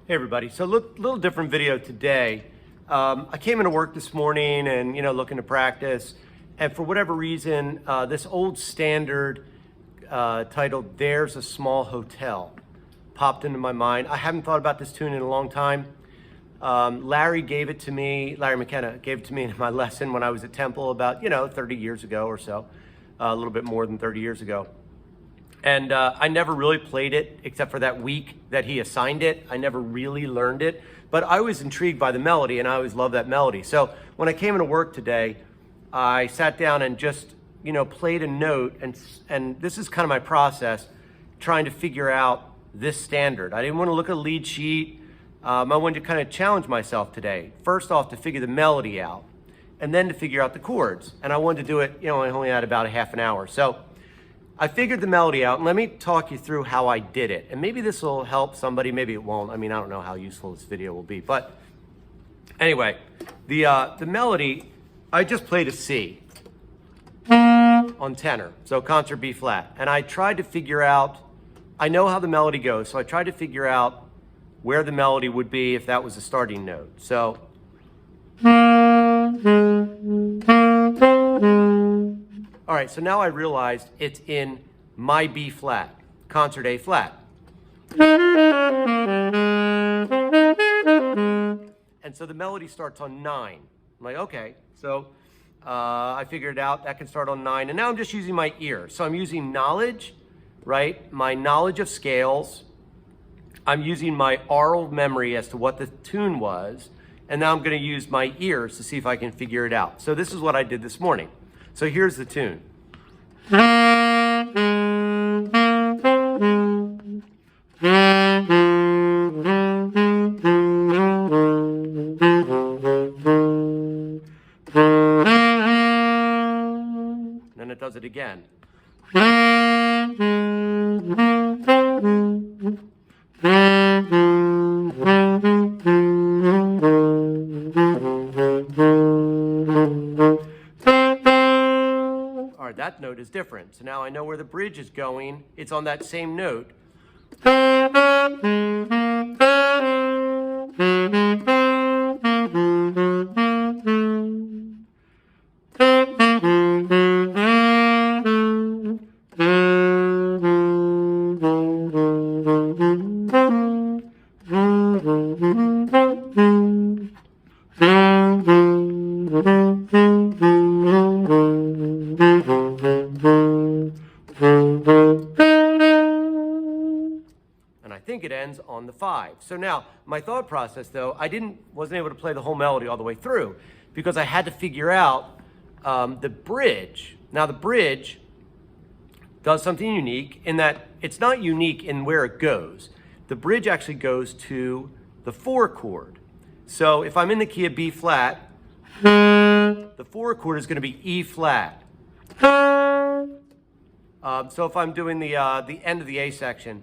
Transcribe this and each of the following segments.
Hey everybody, so little different video today. I came into work this morning and looking to practice, and for whatever reason, this old standard titled "There's a Small Hotel" popped into my mind. I haven't thought about this tune in a long time. Larry McKenna gave it to me in my lesson when I was at Temple about 30 years ago or so, a little bit more than 30 years ago. And I never really played it except for that week that he assigned it. I never really learned it, but I was intrigued by the melody and I always loved that melody. So when I came into work today, I sat down and just, played a note, and this is kind of my process, trying to figure out this standard. I didn't want to look at a lead sheet. I wanted to kind of challenge myself today. First off, to figure the melody out, and then to figure out the chords. And I wanted to do it, I only had about a half an hour. So I figured the melody out, and let me talk you through how I did it. And maybe this will help somebody, maybe it won't. I mean, I don't know how useful this video will be. But anyway, the melody, I just played a C on tenor, so concert B flat. And I tried to figure out, I know how the melody goes, so I tried to figure out where the melody would be if that was the starting note. So all right, so now I realized it's in my B flat, concert A flat. And so the melody starts on 9. I'm like, okay, so I figured it out, that can start on 9. And now I'm just using my ear. So I'm using knowledge, right? My knowledge of scales. I'm using my oral memory as to what the tune was. And now I'm going to use my ears to see if I can figure it out. So this is what I did this morning. So here's the tune. Then it does it again. All right, that note is different. So now I know where the bridge is going. It's on that same note. And I think it ends on the 5. So now, my thought process though, wasn't able to play the whole melody all the way through because I had to figure out the bridge. Now the bridge does something unique in that it's not unique in where it goes. The bridge actually goes to the 4 chord. So if I'm in the key of B flat, the 4 chord is going to be E flat. So if I'm doing the end of the A section,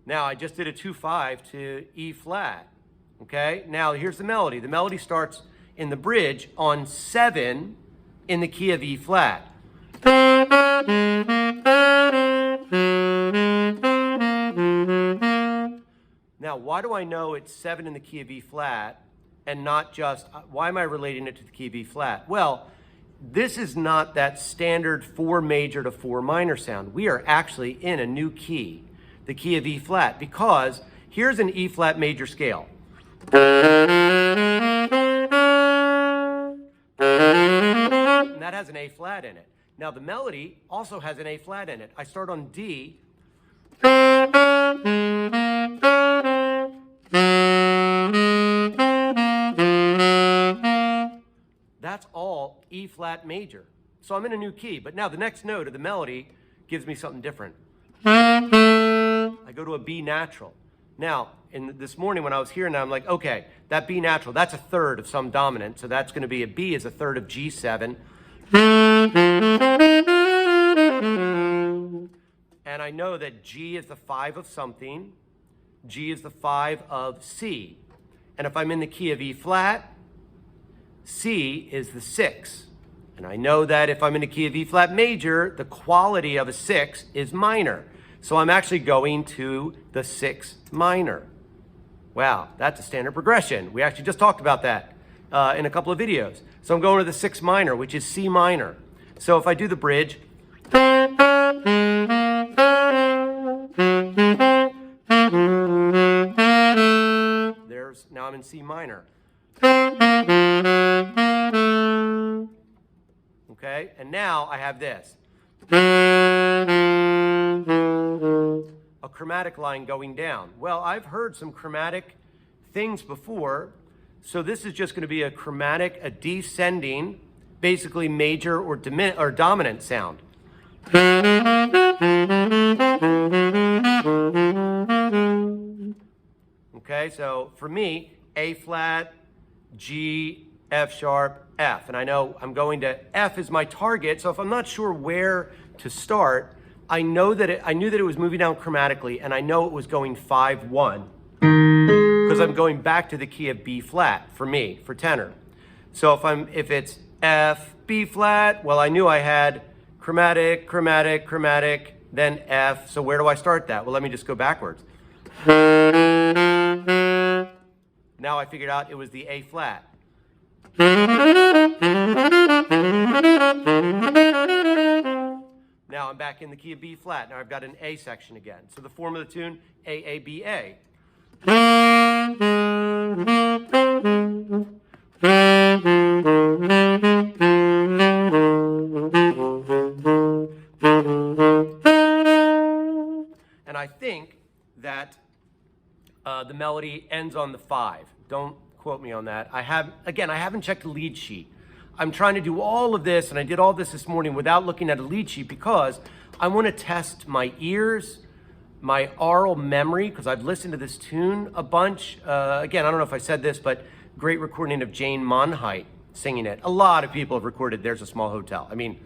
now I just did a 2-5 to E flat. Okay, now here's the melody. The melody starts in the bridge on 7 in the key of E flat. Now, why do I know it's 7 in the key of E flat and not just, why am I relating it to the key of E flat? Well, this is not that standard 4 major to 4 minor sound. We are actually in a new key, the key of E flat, because here's an E flat major scale. And that has an A flat in it. Now the melody also has an A flat in it. I start on D. That's all E flat major. So I'm in a new key, but now the next note of the melody gives me something different. I go to a B natural. Now, this morning when I was hearing that, I'm like, okay, that B natural, that's a third of some dominant, so that's going to be a B is a third of G7. And I know that G is the 5 of something, G is the 5 of C. And if I'm in the key of E flat, C is the 6. And I know that if I'm in the key of E flat major, the quality of a 6 is minor. So I'm actually going to the 6 minor. Wow, that's a standard progression. We actually just talked about that in a couple of videos. So I'm going to the 6 minor, which is C minor. So if I do the bridge, now I'm in C minor. Okay, and now I have this. A chromatic line going down. Well, I've heard some chromatic things before, so this is just going to be a chromatic, a descending, basically major or dominant sound. Okay, so for me, A flat, G, F sharp, F. And I know I'm going to F is my target, so if I'm not sure where to start, I knew that it was moving down chromatically, and I know it was going 5-1 because I'm going back to the key of B flat for me, for tenor. So if it's F, B flat, well, I knew I had chromatic, chromatic, chromatic, then F. So where do I start that? Well, let me just go backwards. Now I figured out it was the A flat. Now I'm back in the key of B flat. Now I've got an A section again. So the form of the tune, A, A, B, A. And I think that the melody ends on the 5. Don't quote me on that. I haven't checked the lead sheet. I'm trying to do all of this, and I did all this morning without looking at a lead sheet because I want to test my ears, my aural memory, because I've listened to this tune a bunch. Again, I don't know if I said this, but great recording of Jane Monheit singing it. A lot of people have recorded There's a Small Hotel. I mean,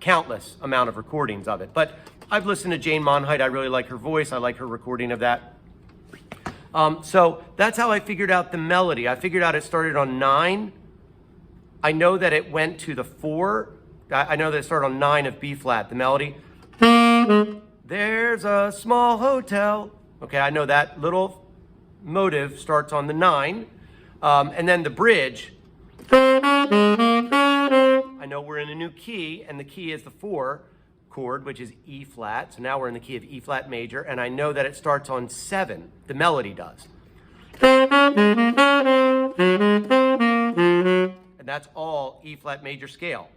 countless amount of recordings of it. But I've listened to Jane Monheit. I really like her voice. I like her recording of that. So that's how I figured out the melody. I figured out it started on 9. I know that it went to the 4. I know that it started on 9 of B flat, the melody. There's a small hotel. Okay, I know that little motive starts on the 9. And then the bridge, I know we're in a new key, and the key is the 4 chord, which is E flat. So now we're in the key of E flat major, and I know that it starts on 7. The melody does. And that's all E flat major scale.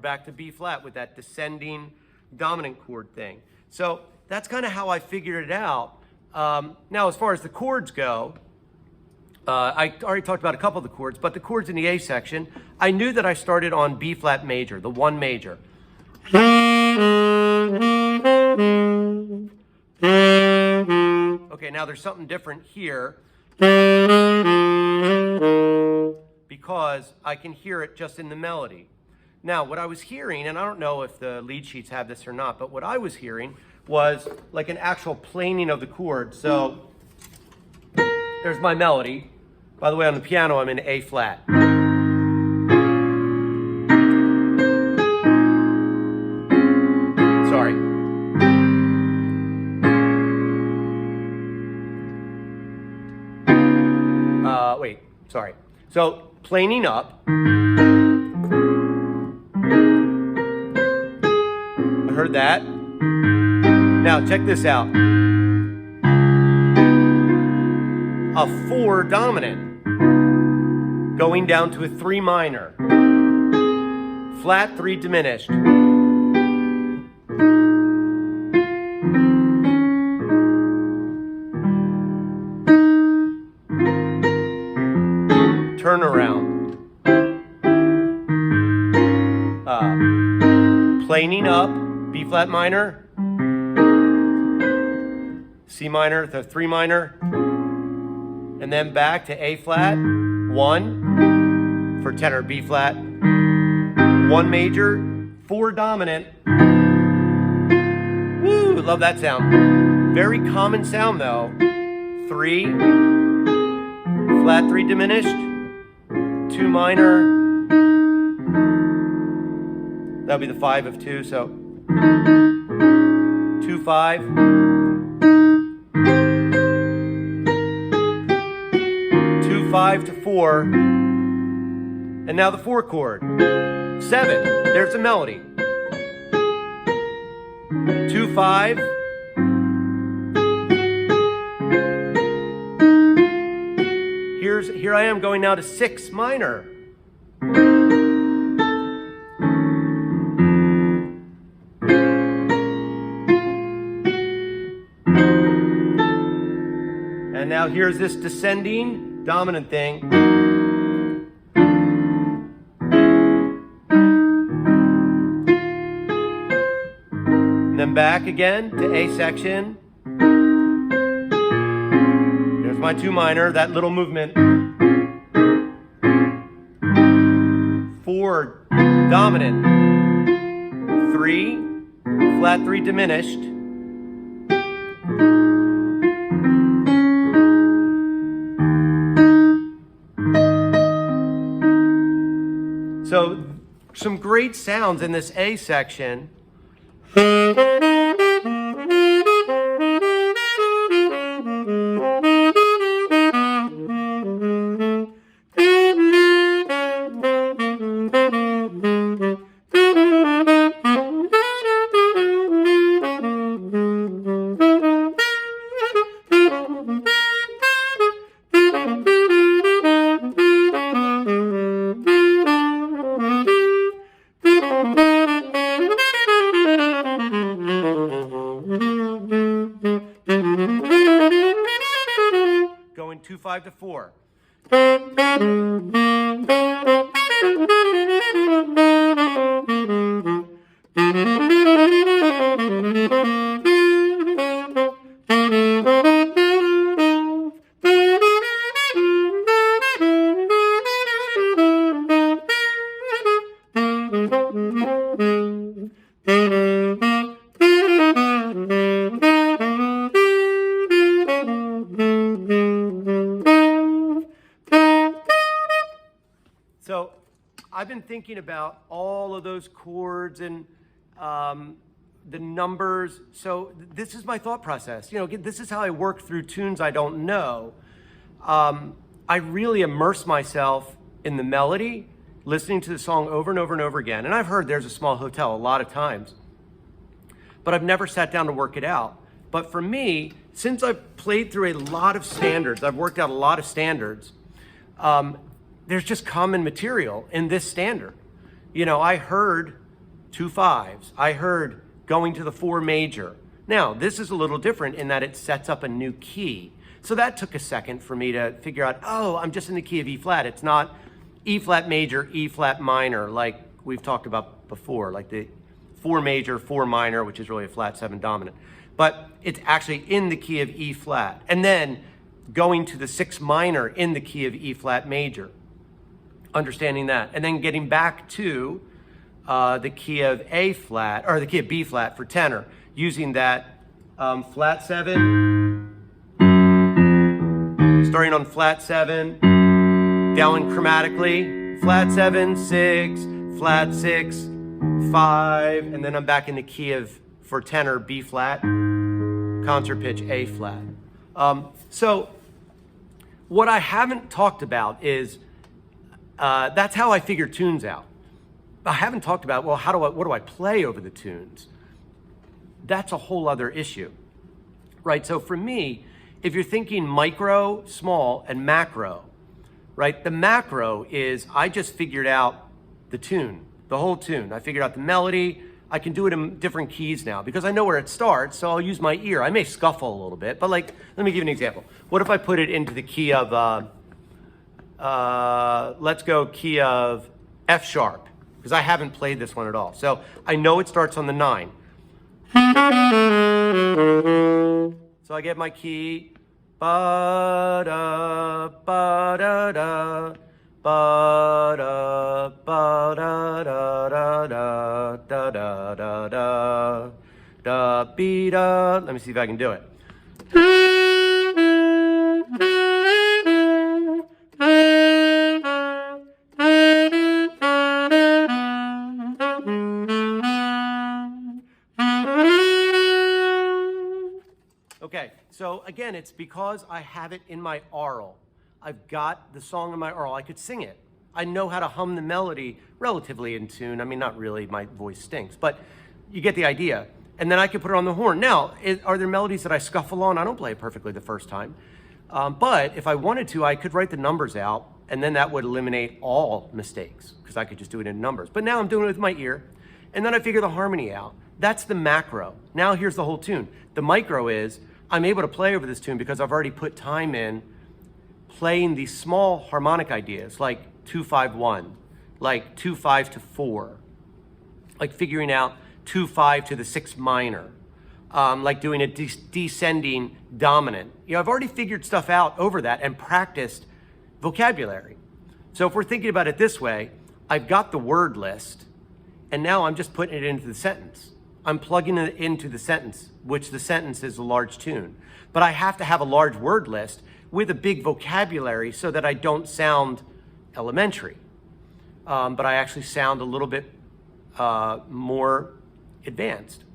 Back to B flat with that descending dominant chord thing. So that's kind of how I figured it out. Now, as far as the chords go, I already talked about a couple of the chords, but the chords in the A section, I knew that I started on B flat major, the 1 major. Okay, now there's something different here because I can hear it just in the melody. Now, what I was hearing, and I don't know if the lead sheets have this or not, but what I was hearing was like an actual planing of the chords. So there's my melody. By the way, on the piano, I'm in A flat. Sorry. Wait, sorry. So planing up. Heard that? Now check this out. A 4 dominant going down to a 3 minor. Flat 3 diminished. Turnaround. Planing up. B flat minor, C minor, the 3 minor, and then back to A flat, 1 for tenor, B flat, 1 major, 4 dominant. Woo, love that sound. Very common sound though. 3, flat 3 diminished, 2 minor. That'll be the 5 of 2, so 2, 5. 2, 5 to 4. And now the 4 chord. 7, there's the melody. 2, 5. Here I am going now to 6 minor. And now here's this descending dominant thing. And then back again to A section. Here's my 2 minor, that little movement. 4 dominant. 3, flat 3 diminished. So some great sounds in this A section. Going 2, 5 to 4. So I've been thinking about all of those chords and the numbers. So this is my thought process. You know, this is how I work through tunes I don't know. I really immerse myself in the melody, listening to the song over and over and over again. And I've heard There's a Small Hotel a lot of times, but I've never sat down to work it out. But for me, since I've played through a lot of standards, I've worked out a lot of standards, there's just common material in this standard. You know, I heard 2 5s. I heard going to the 4 major. Now, this is a little different in that it sets up a new key. So that took a second for me to figure out, oh, I'm just in the key of E flat. It's not E flat major, E flat minor, like we've talked about before, like the 4 major, 4 minor, which is really a flat 7 dominant. But it's actually in the key of E flat. And then going to the 6 minor in the key of E flat major. Understanding that, and then getting back to the key of A flat, or the key of B flat for tenor, using that flat 7, starting on flat 7, down chromatically, flat 7, 6, flat 6, 5, and then I'm back in the key of, for tenor, B flat, concert pitch A flat. So what I haven't talked about is that's how I figure tunes out. I haven't talked about, well, what do I play over the tunes? That's a whole other issue, right? So for me, if you're thinking micro, small, and macro, right? The macro is I just figured out the tune, the whole tune. I figured out the melody. I can do it in different keys now because I know where it starts, so I'll use my ear. I may scuffle a little bit, but like, let me give you an example. What if I put it into the key of, let's go key of F sharp, because I haven't played this one at all. So I know it starts on the 9. So I get my key, ba da ba da da ba da ba da da da da da da da da da be da. Let me see if I can do it. Okay, so again, it's because I have it in my aural. I've got the song in my aural. I could sing it. I know how to hum the melody relatively in tune. I mean, not really, my voice stinks, but you get the idea. And then I could put it on the horn. Now, are there melodies that I scuffle on? I don't play it perfectly the first time. But if I wanted to, I could write the numbers out, and then that would eliminate all mistakes, because I could just do it in numbers. But now I'm doing it with my ear, and then I figure the harmony out. That's the macro. Now here's the whole tune. The micro is, I'm able to play over this tune because I've already put time in playing these small harmonic ideas, like 2-5-1, like 2-5 to 4, like figuring out 2-5 to the 6 minor, like doing a descending dominant. You know, I've already figured stuff out over that and practiced vocabulary. So if we're thinking about it this way, I've got the word list, and now I'm just putting it into the sentence. I'm plugging it into the sentence, which the sentence is a large tune. But I have to have a large word list with a big vocabulary so that I don't sound elementary, but I actually sound a little bit more advanced.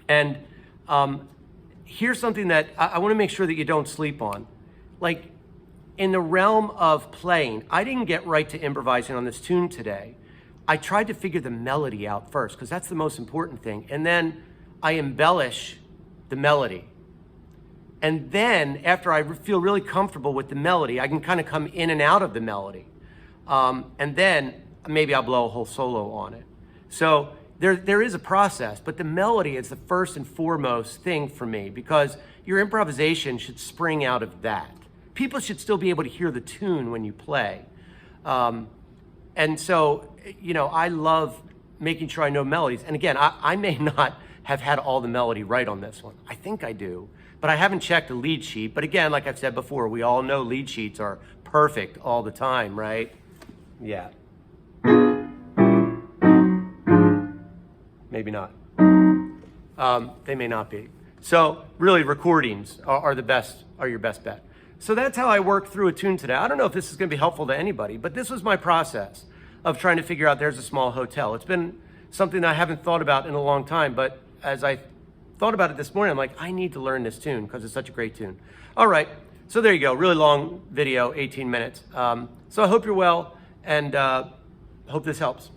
And here's something that I want to make sure that you don't sleep on. Like, in the realm of playing, I didn't get right to improvising on this tune today. I tried to figure the melody out first, because that's the most important thing. And then I embellish the melody. And then after I feel really comfortable with the melody, I can kind of come in and out of the melody. And then maybe I'll blow a whole solo on it. So there is a process, but the melody is the first and foremost thing for me, because your improvisation should spring out of that. People should still be able to hear the tune when you play. And so, you know, I love making sure I know melodies. And again, I may not have had all the melody right on this one. I think I do, but I haven't checked the lead sheet. But again, like I've said before, we all know lead sheets are perfect all the time, right? Yeah. Maybe not. They may not be. So really, recordings are your best bet. So that's how I work through a tune today. I don't know if this is going to be helpful to anybody, but this was my process of trying to figure out There's a Small Hotel. It's been something that I haven't thought about in a long time, but as I thought about it this morning, I'm like, I need to learn this tune because it's such a great tune. All right, so there you go. Really long video, 18 minutes. So I hope you're well, and hope this helps.